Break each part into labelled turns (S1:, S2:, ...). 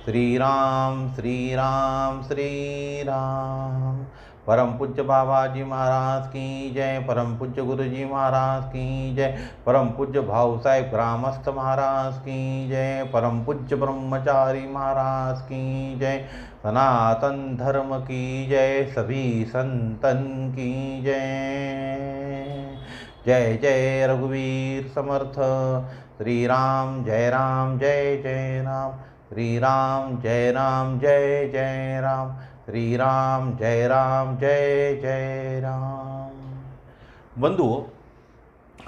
S1: श्री राम श्री राम श्री राम। परम पूज्य बाबा जी महाराज की जय। परम पूज्य गुरु जी महाराज की जय। परम पूज्य भाऊ साहेब ग्रामस्थ महाराज की जय। परम पूज्य ब्रह्मचारी महाराज की जय। सनातन धर्म की जय। सभी संतन की जय। जय जय रघुवीर समर्थ। श्री राम जय जय राम। श्री राम जय जय राम। श्री राम जय जय राम। बंधुओं,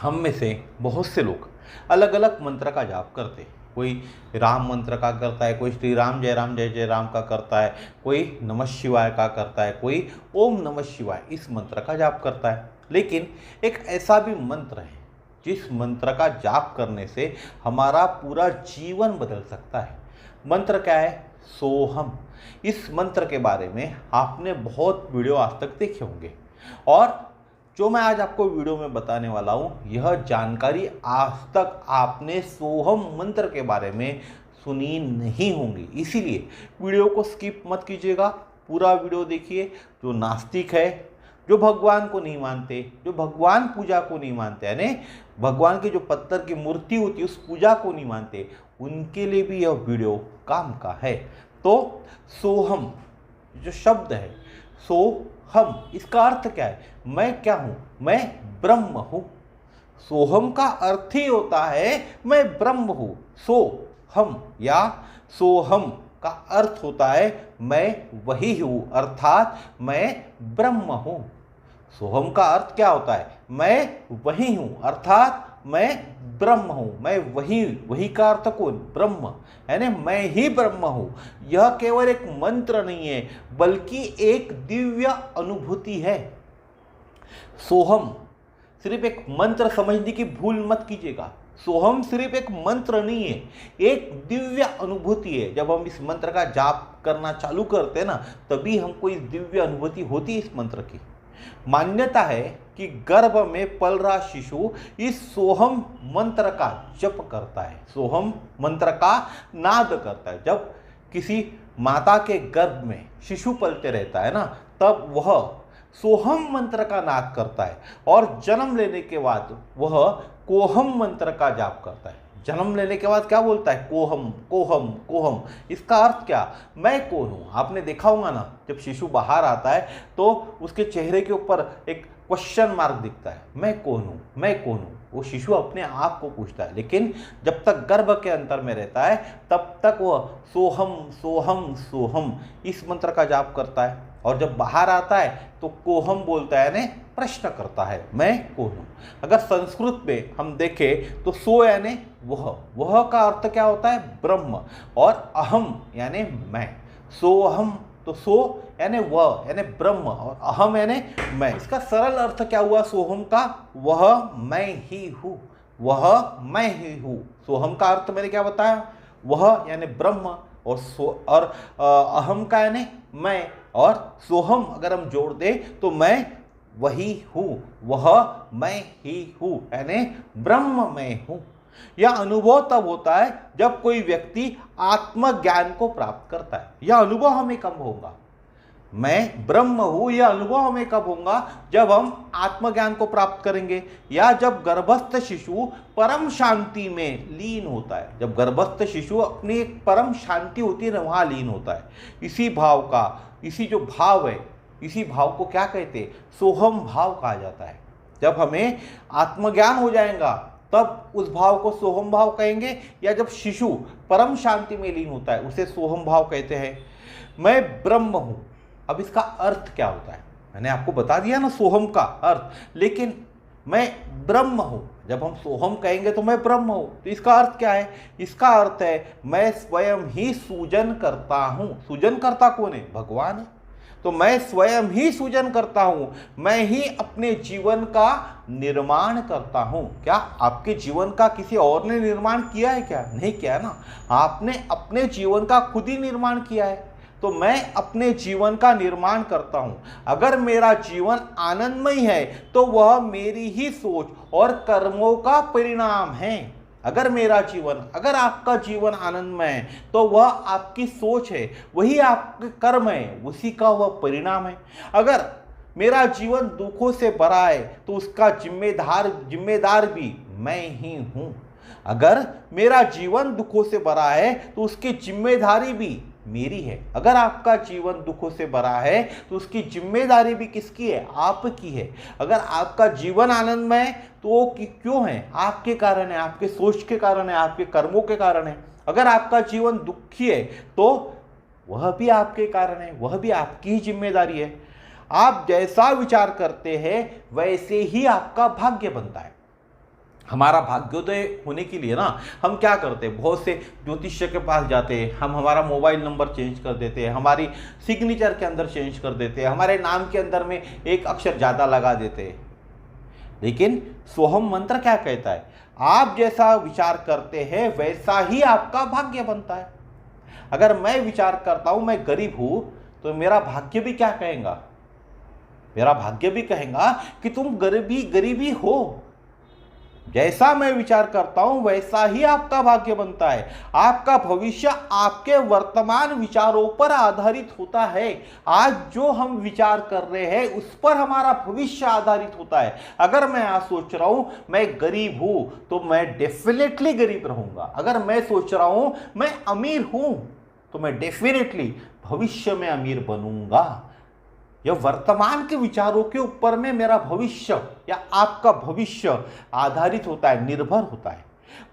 S1: हम में से बहुत से लोग अलग अलग मंत्र का जाप करते हैं। कोई राम मंत्र का करता है, कोई श्री राम जय जय राम का करता है, कोई नमः शिवाय का करता है, कोई ओम नमः शिवाय इस मंत्र का जाप करता है। लेकिन एक ऐसा भी मंत्र है जिस मंत्र का जाप करने से हमारा पूरा जीवन बदल सकता है। मंत्र क्या है? सोहम। इस मंत्र के बारे में आपने बहुत वीडियो आज तक देखे होंगे, और जो मैं आज आपको वीडियो में बताने वाला हूँ, यह जानकारी आज तक आपने सोहम मंत्र के बारे में सुनी नहीं होंगी। इसीलिए वीडियो को स्किप मत कीजिएगा, पूरा वीडियो देखिए। जो नास्तिक है, जो भगवान को नहीं मानते, जो भगवान पूजा को नहीं मानते, यानी भगवान की जो पत्थर की मूर्ति होती है उस पूजा को नहीं मानते, उनके लिए भी यह वीडियो काम का है। तो सोहम जो शब्द है, सोहम, इसका अर्थ क्या है? मैं क्या हूं? मैं ब्रह्म हूं। सोहम का अर्थ ही होता है मैं ब्रह्म हूं। सोहम या सोहम का अर्थ होता है मैं वही हूं, अर्थात मैं ब्रह्म हूं। सोहम का अर्थ क्या होता है? मैं वही हूं, अर्थात मैं ब्रह्म हूं। मैं वही का अर्थ कौन? ब्रह्म, यानी मैं ही ब्रह्म हूं। यह केवल एक मंत्र नहीं है, बल्कि एक दिव्य अनुभूति है। सोहम सिर्फ एक मंत्र समझने की भूल मत कीजिएगा। सोहम सिर्फ एक मंत्र नहीं है, एक दिव्य अनुभूति है। जब हम इस मंत्र का जाप करना चालू करते हैं ना, तभी हमको इस दिव्य अनुभूति होती है इस मंत्र की। मान्यता है कि गर्भ में पल रहा शिशु इस सोहम मंत्र का जप करता है, सोहम मंत्र का नाद करता है। जब किसी माता के गर्भ में शिशु पलते रहता है ना, तब वह सोहम मंत्र का नाद करता है, और जन्म लेने के बाद वह कोहम मंत्र का जाप करता है। जन्म लेने के बाद क्या बोलता है? कोहम कोहम कोहम। इसका अर्थ क्या? मैं कौन हूं? आपने देखा होगा ना, जब शिशु बाहर आता है तो उसके चेहरे के ऊपर एक क्वेश्चन मार्क दिखता है, मैं कौन हूं, मैं कौन हूं। वो शिशु अपने आप को पूछता है। लेकिन जब तक गर्भ के अंतर में रहता है, तब तक वह सोहम सोहम सोहम इस मंत्र का जाप करता है, और जब बाहर आता है तो कोहम बोलता है, यानी प्रश्न करता है, मैं कौन हूं। अगर संस्कृत में हम देखें तो सो यानी वह का अर्थ क्या होता है? ब्रह्म, और अहम यानी मैं। सोहम तो सो यानी वह, यानी ब्रह्म, और अहम यानी मैं। इसका सरल अर्थ क्या हुआ सोहम का? वह मैं ही हूं, वह मैं ही हूं। सोहम का अर्थ मैंने क्या बताया? वह यानी ब्रह्म, और अहम का यानी मैं, और सोहम अगर हम जोड़ दें तो मैं वही हूं, वह मैं ही हूं, यानी ब्रह्म मैं हूं। यह अनुभव तब होता है जब कोई व्यक्ति आत्मज्ञान को प्राप्त करता है। यह अनुभव हमें कब होगा? मैं ब्रह्म हूं, यह अनुभव हमें कब होगा? जब हम आत्मज्ञान को प्राप्त करेंगे, या जब गर्भस्थ शिशु परम शांति में लीन होता है। जब गर्भस्थ शिशु अपनी एक परम शांति होती है ना, वहां लीन होता है। इसी भाव का, इसी जो भाव है, इसी भाव को क्या कहते हैं? सोहम भाव कहा जाता है। जब हमें आत्मज्ञान हो जाएगा तब उस भाव को सोहम भाव कहेंगे, या जब शिशु परम शांति में लीन होता है उसे सोहम भाव कहते हैं। मैं ब्रह्म हूं। अब इसका अर्थ क्या होता है? मैंने आपको बता दिया ना सोहम का अर्थ, लेकिन मैं ब्रह्म हूं। जब हम सोहम कहेंगे तो मैं ब्रह्म हूं, तो इसका अर्थ क्या है? इसका अर्थ है मैं स्वयं ही सूजन करता हूं। सूजन करता कौन है? भगवान है। तो मैं स्वयं ही सूजन करता हूं, मैं ही अपने जीवन का निर्माण करता हूं। क्या आपके जीवन का किसी और ने निर्माण किया है क्या? नहीं किया ना, आपने अपने जीवन का खुद ही निर्माण किया है। तो मैं अपने जीवन का निर्माण करता हूं। अगर मेरा जीवन आनंदमय है तो वह मेरी ही सोच और कर्मों का परिणाम है। अगर मेरा जीवन, अगर आपका जीवन आनंदमय है तो वह आपकी सोच है, वही आपके कर्म है, उसी का वह परिणाम है। अगर मेरा जीवन दुखों से भरा है तो उसका जिम्मेदार भी मैं ही हूं। अगर मेरा जीवन दुखों से भरा है तो उसकी जिम्मेदारी भी मेरी है। अगर आपका जीवन दुखों से भरा है तो उसकी जिम्मेदारी भी किसकी है? आपकी है। अगर आपका जीवन आनंदमय है तो वो क्यों है? आपके कारण है, आपके सोच के कारण है, आपके कर्मों के कारण है। अगर आपका जीवन दुखी है तो वह भी आपके कारण है, वह भी आपकी ही जिम्मेदारी है। आप जैसा विचार करते हैं वैसे ही आपका भाग्य बनता है। हमारा भाग्योदय होने के लिए ना हम क्या करते हैं, बहुत से ज्योतिष्य के पास जाते हैं, हम हमारा मोबाइल नंबर चेंज कर देते हैं, हमारी सिग्नेचर के अंदर चेंज कर देते हैं, हमारे नाम के अंदर में एक अक्षर ज़्यादा लगा देते हैं। लेकिन सोहम मंत्र क्या कहता है? आप जैसा विचार करते हैं वैसा ही आपका भाग्य बनता है। अगर मैं विचार करता हूं मैं गरीब हूं तो मेरा भाग्य भी क्या कहेगा? मेरा भाग्य भी कहेगा कि तुम गरीबी हो। जैसा मैं विचार करता हूं वैसा ही आपका भाग्य बनता है। आपका भविष्य आपके वर्तमान विचारों पर आधारित होता है। आज जो हम विचार कर रहे हैं उस पर हमारा भविष्य आधारित होता है। अगर मैं आज सोच रहा हूं मैं गरीब हूं तो मैं डेफिनेटली गरीब रहूंगा। अगर मैं सोच रहा हूं मैं अमीर हूं तो मैं डेफिनेटली भविष्य में अमीर बनूंगा। यह वर्तमान के विचारों के ऊपर में मेरा भविष्य या आपका भविष्य आधारित होता है, निर्भर होता है।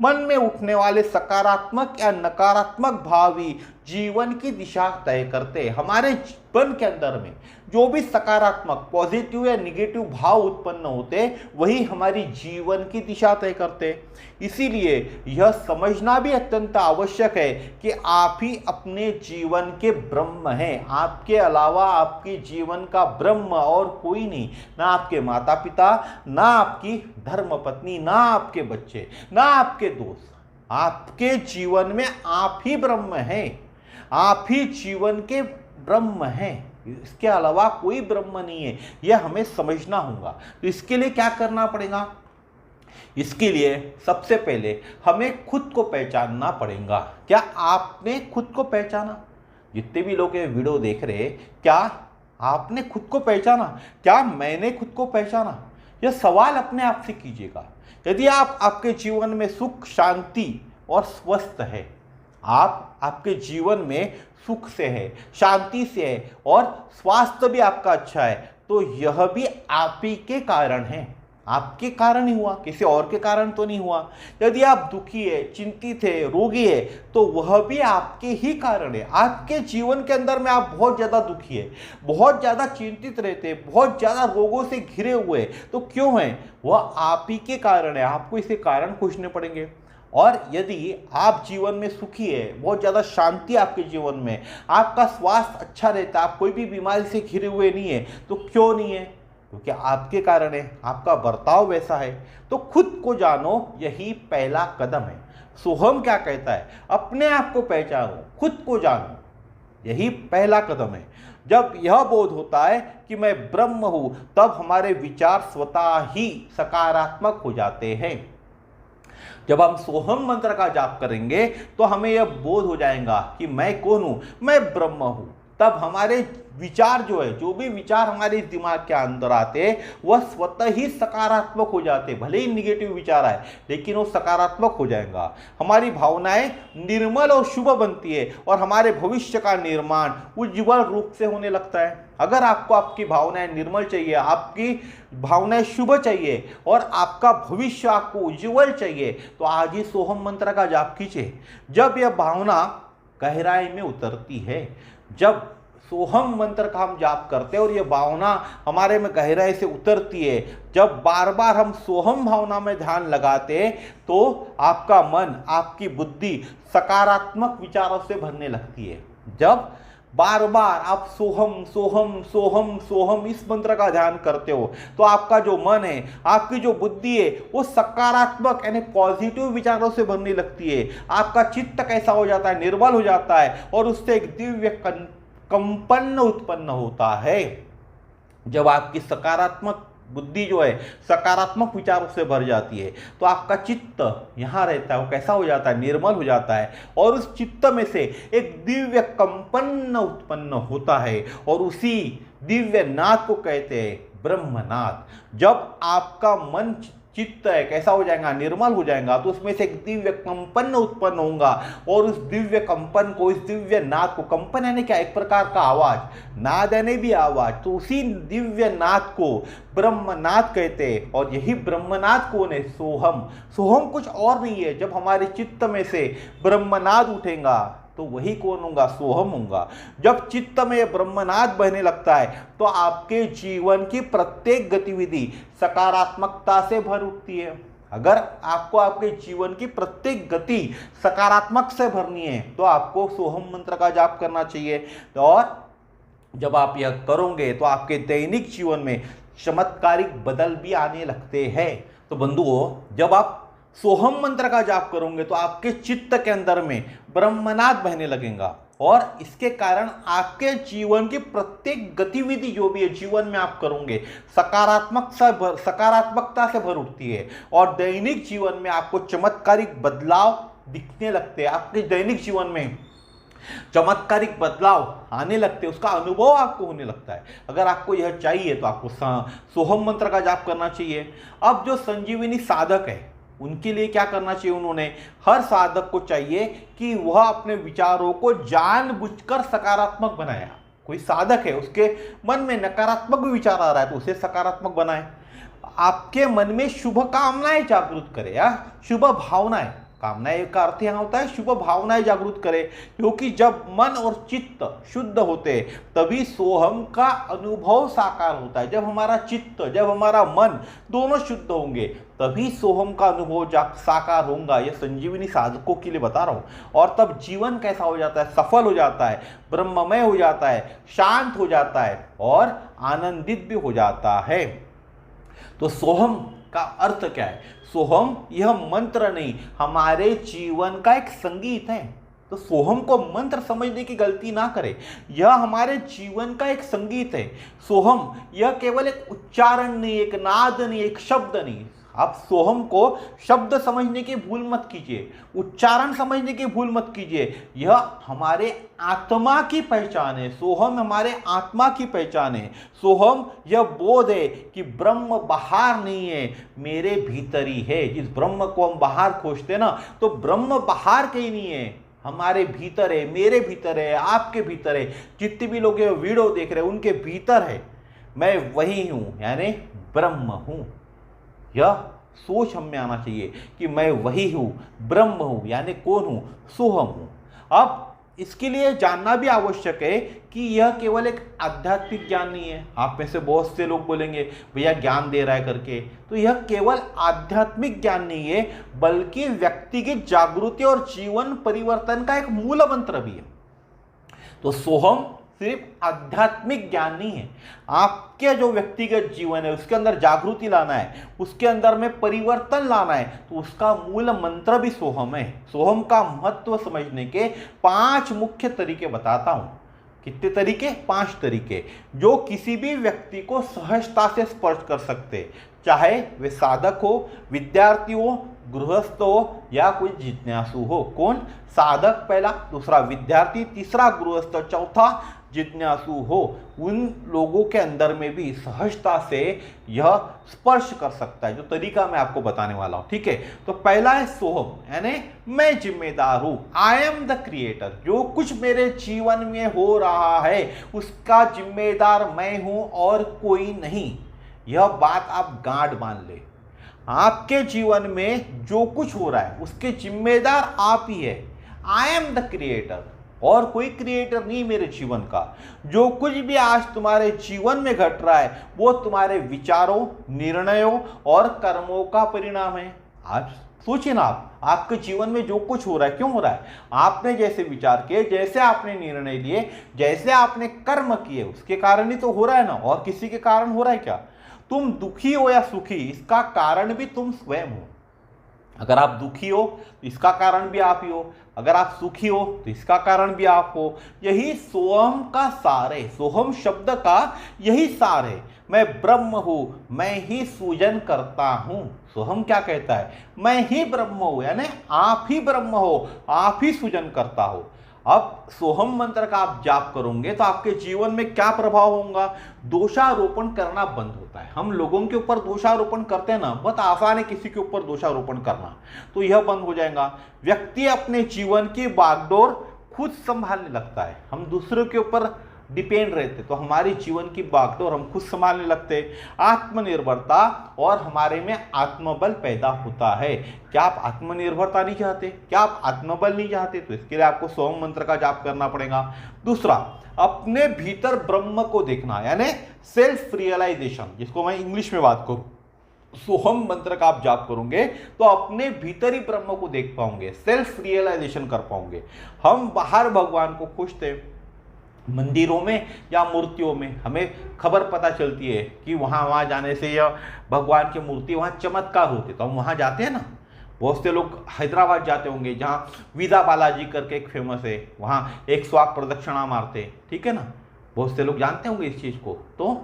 S1: मन में उठने वाले सकारात्मक या नकारात्मक भाव ही जीवन की दिशा तय करते हैं। हमारे जीवन के अंदर में जो भी सकारात्मक, पॉजिटिव या निगेटिव भाव उत्पन्न होते हैं वही हमारी जीवन की दिशा तय करते हैं। इसीलिए यह समझना भी अत्यंत आवश्यक है कि आप ही अपने जीवन के ब्रह्म हैं। आपके अलावा आपके जीवन का ब्रह्म और कोई नहीं, ना आपके माता पिता, ना आपकी धर्मपत्नी, ना आपके बच्चे, ना आपके दोस्त। आपके जीवन में आप ही ब्रह्म हैं, आप ही जीवन के ब्रह्म हैं। इसके अलावा कोई ब्रह्म नहीं है, यह हमें समझना होगा। तो इसके लिए क्या करना पड़ेगा? इसके लिए सबसे पहले हमें खुद को पहचानना पड़ेगा। क्या आपने खुद को पहचाना? जितने भी लोग ये वीडियो देख रहे हैं, क्या आपने खुद को पहचाना? क्या मैंने खुद को पहचाना? यह सवाल अपने आप से कीजिएगा। यदि आप आपके जीवन में सुख, शांति और स्वस्थ है, आप आपके जीवन में सुख से है, शांति से है और स्वास्थ्य भी आपका अच्छा है, तो यह भी आप ही के कारण है। आपके कारण ही हुआ, किसी और के कारण तो नहीं हुआ। यदि आप दुखी है, चिंतित है, रोगी है तो वह भी आपके ही कारण है। आपके जीवन के अंदर में आप बहुत ज़्यादा दुखी है, बहुत ज़्यादा चिंतित रहते हैं, बहुत ज़्यादा रोगों से घिरे हुए, तो क्यों है? वह आप ही के कारण है। आपको इसे कारण खोजने पड़ेंगे। और यदि आप जीवन में सुखी है, बहुत ज़्यादा शांति आपके जीवन में, आपका स्वास्थ्य अच्छा रहता है, आप कोई भी बीमारी से घिरे हुए नहीं है, तो क्यों नहीं है? क्योंकि आपके कारण है, आपका बर्ताव वैसा है। तो खुद को जानो, यही पहला कदम है। सोहम क्या कहता है? अपने आप को पहचानो, खुद को जानो, यही पहला कदम है। जब यह बोध होता है कि मैं ब्रह्म हूं, तब हमारे विचार स्वतः ही सकारात्मक हो जाते हैं। जब हम सोहम मंत्र का जाप करेंगे तो हमें यह बोध हो जाएगा कि मैं कौन हूं, मैं ब्रह्म हूं। तब हमारे विचार जो है, जो भी विचार हमारे दिमाग के अंदर आते वह स्वतः ही सकारात्मक हो जाते। भले ही निगेटिव विचार आए लेकिन वो सकारात्मक हो जाएगा। हमारी भावनाएं निर्मल और शुभ बनती है और हमारे भविष्य का निर्माण उज्ज्वल रूप से होने लगता है। अगर आपको आपकी भावनाएं निर्मल चाहिए, आपकी भावनाएं शुभ चाहिए और आपका भविष्य आपको उज्ज्वल चाहिए, तो आज ही सोहम मंत्र का जाप कीजिए। जब यह भावना गहराई में उतरती है, जब सोहम मंत्र का हम जाप करते हैं और ये भावना हमारे में गहराई से उतरती है, जब बार बार हम सोहम भावना में ध्यान लगाते हैं, तो आपका मन, आपकी बुद्धि सकारात्मक विचारों से भरने लगती है। जब बार बार आप सोहम सोहम सोहम सोहम इस मंत्र का ध्यान करते हो तो आपका जो मन है, आपकी जो बुद्धि है, वो सकारात्मक यानी पॉजिटिव विचारों से भरने लगती है। आपका चित्त कैसा हो जाता है? निर्मल हो जाता है और उससे एक दिव्य कंपन उत्पन्न होता है। जब आपकी सकारात्मक बुद्धि जो है सकारात्मक विचारों से भर जाती है, तो आपका चित्त यहाँ रहता है, वो कैसा हो जाता है, निर्मल हो जाता है, और उस चित्त में से एक दिव्य कंपन उत्पन्न होता है, और उसी दिव्य नाद को कहते हैं ब्रह्मनाद। जब आपका मन चित्त है कैसा हो जाएगा, निर्मल हो जाएगा, तो उसमें से एक दिव्य कंपन उत्पन्न होगा, और उस दिव्य कंपन को, इस दिव्य नाद को, कंपन यानी क्या, एक प्रकार का आवाज, नाद यानी भी आवाज, तो उसी दिव्य नाद को ब्रह्मनाद कहते हैं। और यही ब्रह्मनाद कौन है, सोहम। सोहम कुछ और नहीं है। जब हमारे चित्त में से ब्रह्मनाद उठेगा तो वही कौन होगा, सोहम होगा। जब चित्त में ब्रह्मनाद बहने लगता है तो आपके जीवन की प्रत्येक गतिविधि सकारात्मकता से भर उठती है। अगर आपको आपके जीवन की प्रत्येक गति सकारात्मक से भरनी है तो आपको सोहम मंत्र का जाप करना चाहिए। और जब आप यह करोगे तो आपके दैनिक जीवन में चमत्कारिक बदल भी आने लगते हैं। तो बंधुओं, जब आप सोहम मंत्र का जाप करोगे तो आपके चित्त के अंदर में ब्रह्मनाद बहने लगेगा, और इसके कारण आपके जीवन की प्रत्येक गतिविधि जो भी है जीवन में आप करोगे सकारात्मकता से भर उठती है, और दैनिक जीवन में आपको चमत्कारिक बदलाव दिखने लगते हैं। आपके दैनिक जीवन में चमत्कारिक बदलाव आने लगते हैं, उसका अनुभव आपको होने लगता है। अगर आपको यह चाहिए तो आपको सोहम मंत्र का जाप करना चाहिए। अब जो संजीवनी साधक है उनके लिए क्या करना चाहिए, उन्होंने, हर साधक को चाहिए कि वह अपने विचारों को जानबूझकर सकारात्मक बनाए। कोई साधक है, उसके मन में नकारात्मक विचार आ रहा है तो उसे सकारात्मक बनाए। आपके मन में शुभ कामनाएं जागृत करे, या शुभ भावनाएं, कामनाएं का अर्थ यहाँ होता है शुभ भावनाएं जागृत करे, क्योंकि जब मन और चित्त शुद्ध होते तभी सोहम का अनुभव साकार होता है। जब हमारा चित्त, जब हमारा मन दोनों शुद्ध होंगे तभी सोहम का अनुभव साकार होगा। यह संजीवनी साधकों के लिए बता रहा हूँ। और तब जीवन कैसा हो जाता है, सफल हो जाता है, ब्रह्ममय हो जाता है, शांत हो जाता है और आनंदित भी हो जाता है। तो सोहम का अर्थ क्या है, सोहम यह मंत्र नहीं, हमारे जीवन का एक संगीत है। तो सोहम को मंत्र समझने की गलती ना करें, यह हमारे जीवन का एक संगीत है। सोहम यह केवल एक उच्चारण नहीं, एक नाद नहीं, एक शब्द नहीं। आप सोहम को शब्द समझने की भूल मत कीजिए, उच्चारण समझने की भूल मत कीजिए। यह हमारे आत्मा की पहचान है, सोहम हमारे आत्मा की पहचान है। सोहम यह बोध है कि ब्रह्म बाहर नहीं है, मेरे भीतर ही है। जिस ब्रह्म को हम बाहर खोजते हैं ना, तो ब्रह्म बाहर कहीं नहीं है, हमारे भीतर है, मेरे भीतर है, आपके भीतर है। जितने भी लोग ये वीडियो देख रहे हैं उनके भीतर है, मैं वही हूं, यानी ब्रह्म हूं। यह सोच हम में आना चाहिए कि मैं वही हूं, ब्रह्म हूं, यानी कौन हूं, सोहम हूं। अब इसके लिए जानना भी आवश्यक है कि यह केवल एक आध्यात्मिक ज्ञान नहीं है। आप में से बहुत से लोग बोलेंगे भैया ज्ञान दे रहा है करके, तो यह केवल आध्यात्मिक ज्ञान नहीं है, बल्कि व्यक्ति की जागृति और जीवन परिवर्तन का एक मूल मंत्र भी है। तो सोहम सिर्फ आध्यात्मिक ज्ञान नहीं है, आपके जो व्यक्तिगत जीवन है उसके अंदर जागृति लाना है, उसके अंदर में परिवर्तन लाना है, तो उसका मूल मंत्र भी सोहम है। सोहम का महत्व समझने के 5 मुख्य तरीके बताता हूं। कितने तरीके? 5 तरीके, जो किसी भी व्यक्ति को सहजता से स्पर्श कर सकते, चाहे वे साधक हो, विद्यार्थी हो, गृहस्थ हो या कोई जिज्ञासु हो। कौन? साधक पहला, दूसरा विद्यार्थी, तीसरा गृहस्थ, चौथा जिज्ञासु हो। उन लोगों के अंदर में भी सहजता से यह स्पर्श कर सकता है, जो तरीका मैं आपको बताने वाला हूं। ठीक है, तो पहला है सोहम, यानी मैं जिम्मेदार हूं, आई एम द क्रिएटर। जो कुछ मेरे जीवन में हो रहा है उसका जिम्मेदार मैं हूं और कोई नहीं। यह बात आप गांठ बांध ले। आपके जीवन में जो कुछ हो रहा है उसके जिम्मेदार आप ही है। आई एम द क्रिएटर, और कोई क्रिएटर नहीं मेरे जीवन का। जो कुछ भी आज तुम्हारे जीवन में घट रहा है वो तुम्हारे विचारों, निर्णयों और कर्मों का परिणाम है। आज सोचिए ना, आपके जीवन में जो कुछ हो रहा है क्यों हो रहा है? आपने जैसे विचार किए, जैसे आपने निर्णय लिए, जैसे आपने कर्म किए, उसके कारण ही तो हो रहा है ना। और किसी के कारण हो रहा है क्या? तुम दुखी हो या सुखी, इसका कारण भी तुम स्वयं हो। अगर आप दुखी हो तो इसका कारण भी आप ही हो, अगर आप सुखी हो तो इसका कारण भी आप हो। यही सोहम का सार है, सोहम शब्द का यही सार है। मैं ब्रह्म हूँ, मैं ही सूजन करता हूँ। सोहम क्या कहता है, मैं ही ब्रह्म हूँ, यानी आप ही ब्रह्म हो, आप ही सूजन करता हो। अब सोहम मंत्र का आप जाप करोगे तो आपके जीवन में क्या प्रभाव होगा, दोषारोपण करना बंद होता है। हम लोगों के ऊपर दोषारोपण करते हैं ना, बहुत आसान है किसी के ऊपर दोषारोपण करना, तो यह बंद हो जाएगा। व्यक्ति अपने जीवन की बागडोर खुद संभालने लगता है। हम दूसरों के ऊपर डिपेंड रहते तो हमारे जीवन की बागडोर हम खुद संभालने लगते। आत्मनिर्भरता और हमारे में आत्मबल पैदा होता है। क्या आप आत्मनिर्भरता नहीं चाहते, क्या आप आत्मबल नहीं चाहते, तो इसके लिए आपको सोहम मंत्र का जाप करना पड़ेगा। दूसरा, अपने भीतर ब्रह्म को देखना, यानी सेल्फ रियलाइजेशन, जिसको मैं इंग्लिश में बात करूं। सोहम मंत्र का आप जाप करोगे तो अपने भीतर ही ब्रह्म को देख पाओगे, सेल्फ रियलाइजेशन कर पाओगे। हम बाहर भगवान को खोजते, मंदिरों में या मूर्तियों में हमें खबर पता चलती है कि वहाँ जाने से या भगवान की मूर्ति वहाँ चमत्कार होते, तो हम वहाँ जाते हैं ना। बहुत से लोग हैदराबाद जाते होंगे जहाँ वीदा बालाजी करके एक फेमस है, वहाँ 108 प्रदक्षिणा मारते, ठीक है ना। बहुत से लोग जानते होंगे इस चीज़ को। तो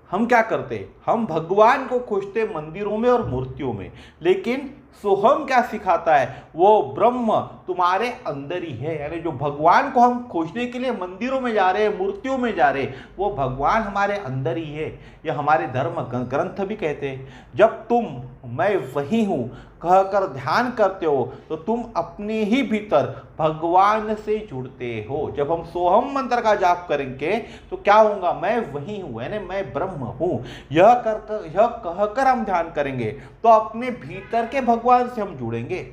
S1: हम क्या करते, हम भगवान को खोजते मंदिरों में और मूर्तियों में, लेकिन सोहम क्या सिखाता है, वो ब्रह्म तुम्हारे अंदर ही है। यानी जो भगवान को हम खोजने के लिए मंदिरों में जा रहे हैं, मूर्तियों में जा रहे हैं, वो भगवान हमारे अंदर ही है। यह हमारे धर्म ग्रंथ भी कहते हैं, जब तुम मैं वही हूँ कहकर ध्यान करते हो तो तुम अपने ही भीतर भगवान से जुड़ते हो। जब हम सोहम मंत्र का जाप करेंगे तो क्या होगा, मैं वही हूँ, यानी मैं ब्रह्म हूँ, यह कहकर हम ध्यान करेंगे तो अपने भीतर के भगवान से हम जुड़ेंगे।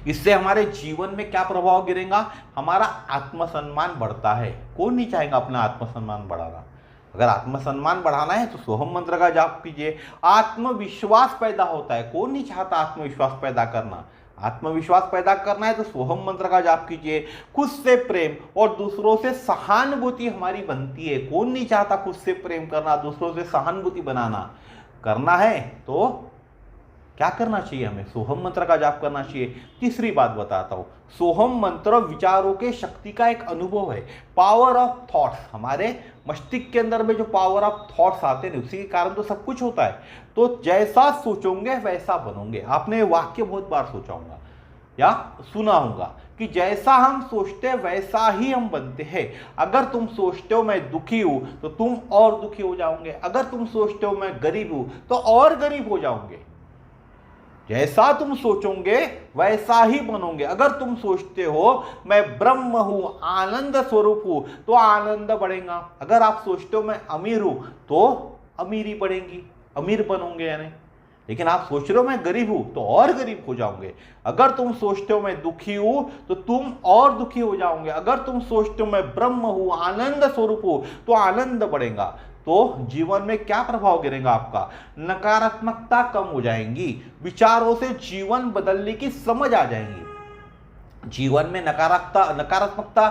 S1: इससे हमारे जीवन में क्या प्रभाव गिरेगा, हमारा आत्मसम्मान बढ़ता है। कौन नहीं चाहेगा अपना आत्मसम्मान बढ़ाना। अगर आत्मसम्मान बढ़ाना है तो सोहम मंत्र का जाप कीजिए। आत्मविश्वास पैदा होता है, कौन नहीं चाहता आत्मविश्वास पैदा करना। आत्मविश्वास पैदा करना है तो सोहम मंत्र का जाप कीजिए। खुद से प्रेम और दूसरों से सहानुभूति हमारी बनती है। कौन नहीं चाहता खुद से प्रेम करना, दूसरों से सहानुभूति बनाना। करना है तो क्या करना चाहिए, हमें सोहम मंत्र का जाप करना चाहिए। तीसरी बात बताता हूं, सोहम मंत्र विचारों के शक्ति का एक अनुभव है, पावर ऑफ थॉट्स। हमारे मस्तिष्क के अंदर में जो पावर ऑफ थॉट्स आते हैं उसी के कारण तो सब कुछ होता है। तो जैसा सोचोगे वैसा बनोगे। आपने वाक्य बहुत बार सोचा होगा या सुना होगा कि जैसा हम सोचते हैं वैसा ही हम बनते हैं। अगर तुम सोचते हो मैं दुखी हूं तो तुम और दुखी हो जाओगे। अगर तुम सोचते हो मैं गरीब हूं तो और गरीब हो जाओगे। जैसा तुम सोचोगे वैसा ही बनोगे। अगर तुम सोचते हो मैं ब्रह्म हूं, आनंद स्वरूप हूं, तो आनंद बढ़ेगा। अगर आप सोचते हो मैं अमीर हूं तो अमीरी बढ़ेगी, अमीर बनोगे यानी। लेकिन आप सोच रहे हो मैं गरीब हूं तो और गरीब हो जाओगे। अगर तुम सोचते हो मैं दुखी हूं तो तुम और दुखी हो जाओगे। अगर तुम सोचते हो मैं ब्रह्म हूं, आनंद स्वरूप हूं, तो आनंद बढ़ेगा। तो जीवन में क्या प्रभाव गिरेगा आपका, नकारात्मकता कम हो जाएंगी, विचारों से जीवन बदलने की समझ आ जाएंगी। जीवन में नकारात्मकता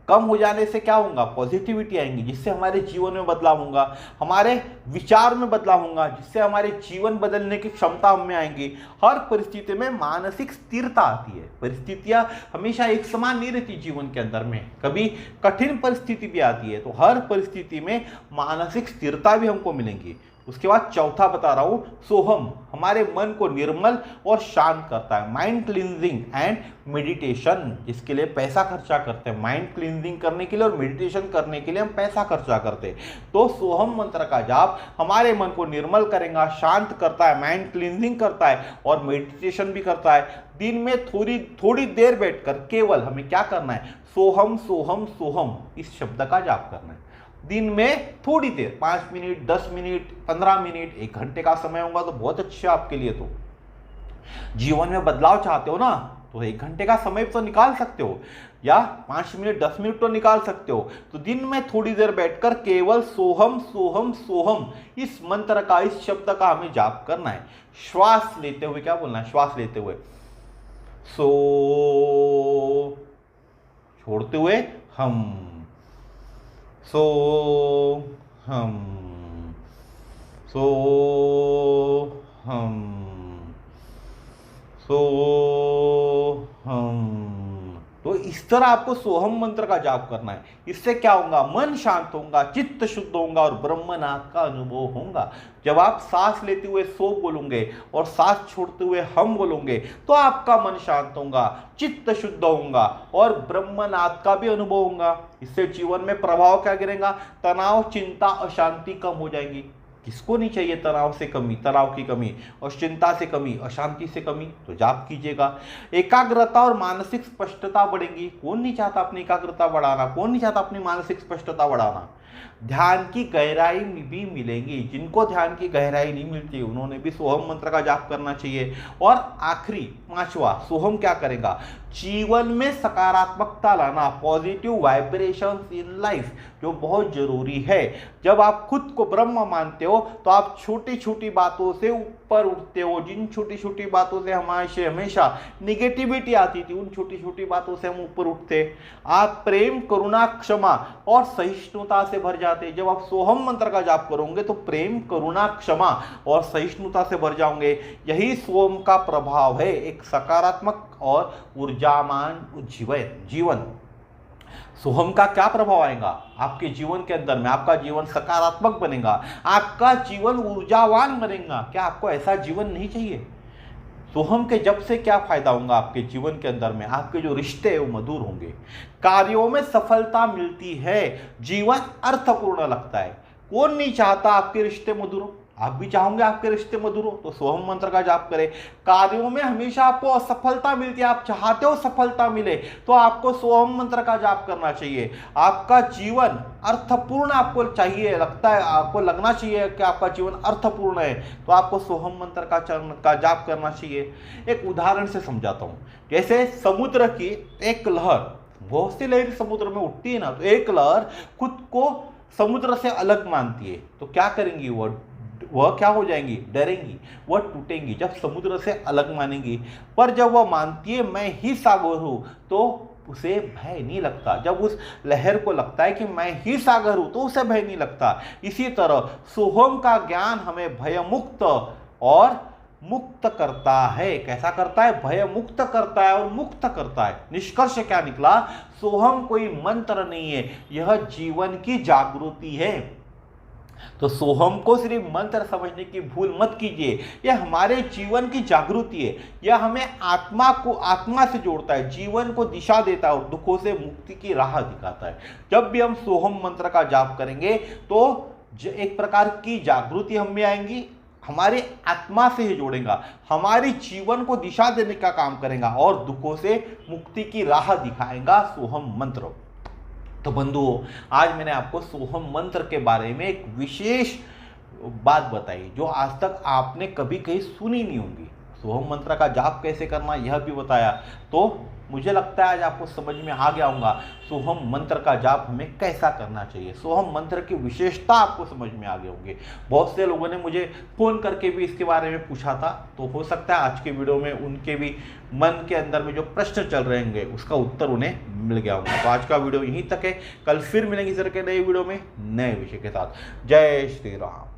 S1: कम हो जाने से क्या होगा, पॉजिटिविटी आएंगी, जिससे हमारे जीवन में बदलाव होगा, हमारे विचार में बदलाव होगा, जिससे हमारे जीवन बदलने की क्षमता हमें आएंगी। हर परिस्थिति में मानसिक स्थिरता आती है। परिस्थितियां हमेशा एक समान नहीं रहती जीवन के अंदर में, कभी कठिन परिस्थिति भी आती है। तो हर परिस्थिति में मानसिक स्थिरता भी हमको मिलेंगी। उसके बाद चौथा बता रहा हूं, सोहम हमारे मन को निर्मल और शांत करता है। माइंड क्लींजिंग एंड मेडिटेशन, जिसके लिए पैसा खर्चा करते हैं, माइंड क्लींजिंग करने के लिए और मेडिटेशन करने के लिए हम पैसा खर्चा करते हैं। तो सोहम मंत्र का जाप हमारे मन को निर्मल करेगा, शांत करता है, माइंड क्लींजिंग करता है और मेडिटेशन भी करता है। दिन में थोड़ी देर बैठकर केवल हमें क्या करना है, सोहम सोहम सोहम इस शब्द का जाप करना है। दिन में थोड़ी देर, 5 मिनट, 10 मिनट, 15 मिनट, 1 घंटे का समय होगा तो बहुत अच्छा आपके लिए। तो जीवन में बदलाव चाहते हो ना, तो 1 घंटे का समय तो निकाल सकते हो, या 5 मिनट 10 मिनट तो निकाल सकते हो। तो दिन में थोड़ी देर बैठकर केवल सोहम सोहम सोहम इस मंत्र का, इस शब्द का हमें जाप करना है। श्वास लेते हुए क्या बोलना है, श्वास लेते हुए सो, छोड़ते हुए हम, सो हम, सो हम, सो हम। तो इस तरह आपको सोहम मंत्र का जाप करना है। इससे क्या होगा, मन शांत होगा, चित्त शुद्ध होगा और ब्रह्मनाथ का अनुभव होगा। जब आप सांस लेते हुए सो बोलोगे और सांस छोड़ते हुए हम बोलोगे तो आपका मन शांत होगा, चित्त शुद्ध होगा और ब्रह्मनाथ का भी अनुभव होगा। इससे जीवन में प्रभाव क्या गिरेगा, तनाव, चिंता, अशांति कम हो जाएगी। किसको नहीं चाहिए तनाव से कमी, तनाव की कमी और चिंता से कमी, अशांति से कमी। तो जाप कीजिएगा। एकाग्रता और मानसिक स्पष्टता बढ़ेगी। कौन नहीं चाहता अपनी एकाग्रता बढ़ाना, कौन नहीं चाहता अपनी मानसिक स्पष्टता बढ़ाना। ध्यान की गहराई भी मिलेगी। जिनको ध्यान की गहराई नहीं मिलती उन्होंने भी सोहम मंत्र का जाप करना चाहिए। और आखिरी 5वां, सोहम क्या करेगा, जीवन में सकारात्मकता लाना, पॉजिटिव वाइब्रेशंस इन लाइफ, जो बहुत जरूरी है। जब आप खुद को ब्रह्म मानते हो तो आप छोटी छोटी बातों से ऊपर उठते हो। जिन छोटी छोटी बातों से हमारे हमेशा निगेटिविटी आती थी उन छोटी छोटी बातों से हम ऊपर उठते। आप प्रेम, करुणा, क्षमा और सहिष्णुता से भर जाते। जब आप सोहम मंत्र का जाप करोगे तो प्रेम, करुणा, क्षमा और सहिष्णुता से भर जाओगे। यही सोम का प्रभाव है, एक सकारात्मक और ऊर्जामान जीवन। सोहम का क्या प्रभाव आएगा आपके जीवन के अंदर में, आपका जीवन सकारात्मक बनेगा, आपका जीवन ऊर्जावान बनेगा। क्या आपको ऐसा जीवन नहीं चाहिए? सोहम के जप से क्या फायदा होगा आपके जीवन के अंदर में, आपके जो रिश्ते हैं वो मधुर होंगे, कार्यों में सफलता मिलती है, जीवन अर्थपूर्ण लगता है। कौन नहीं चाहता आपके रिश्ते मधुर हो? आप भी चाहोगे आपके रिश्ते मधुर हो, तो सोहम मंत्र का जाप करें। कार्यों में हमेशा आपको असफलता मिलती है, आप चाहते हो सफलता मिले, तो आपको सोहम मंत्र का जाप करना चाहिए। आपका जीवन अर्थपूर्ण आपको चाहिए, लगता है, आपको लगना चाहिए कि आपका जीवन अर्थपूर्ण है, तो आपको सोहम मंत्र का जाप करना चाहिए। एक उदाहरण से समझाता हूँ। जैसे समुद्र की एक लहर, बहुत सी लहर समुद्र में उठती है ना, तो एक लहर खुद को समुद्र से अलग मानती है, तो क्या करेंगी वह क्या हो जाएंगी, डरेंगी, वह टूटेंगी जब समुद्र से अलग मानेंगी। पर जब वह मानती है मैं ही सागर हूं, तो उसे भय नहीं लगता। जब उस लहर को लगता है कि मैं ही सागर हूं, तो उसे भय नहीं लगता। इसी तरह सोहम का ज्ञान हमें भय मुक्त और मुक्त करता है। कैसा करता है? भय मुक्त करता है और मुक्त करता है। निष्कर्ष क्या निकला? सोहम कोई मंत्र नहीं है, यह जीवन की जागृति है। तो सोहम को सिर्फ मंत्र समझने की भूल मत कीजिए, यह हमारे जीवन की जागृति है। यह हमें आत्मा से जोड़ता है, जीवन को दिशा देता है और दुखों से मुक्ति की राह दिखाता है। जब भी हम सोहम मंत्र का जाप करेंगे तो एक प्रकार की जागृति हम में आएंगी, हमारी आत्मा से ही जोड़ेगा, हमारी जीवन को दिशा देने का काम करेगा और दुखों से मुक्ति की राह दिखाएगा सोहम मंत्र। तो बंधुओं, आज मैंने आपको सोहम मंत्र के बारे में एक विशेष बात बताई जो आज तक आपने कभी कहीं सुनी नहीं होगी। सोहम मंत्र का जाप कैसे करना यह भी बताया। तो मुझे लगता है आज आपको समझ में आ गया होगा सोहम मंत्र का जाप हमें कैसा करना चाहिए, सोहम मंत्र की विशेषता आपको समझ में आ गए होंगे। बहुत से लोगों ने मुझे फ़ोन करके भी इसके बारे में पूछा था, तो हो सकता है आज के वीडियो में उनके भी मन के अंदर में जो प्रश्न चल रहे होंगे उसका उत्तर उन्हें मिल गया होगा। तो आज का वीडियो यहीं तक है, कल फिर मिलेंगे इस तरह के नए वीडियो में नए विषय के साथ। जय श्री राम।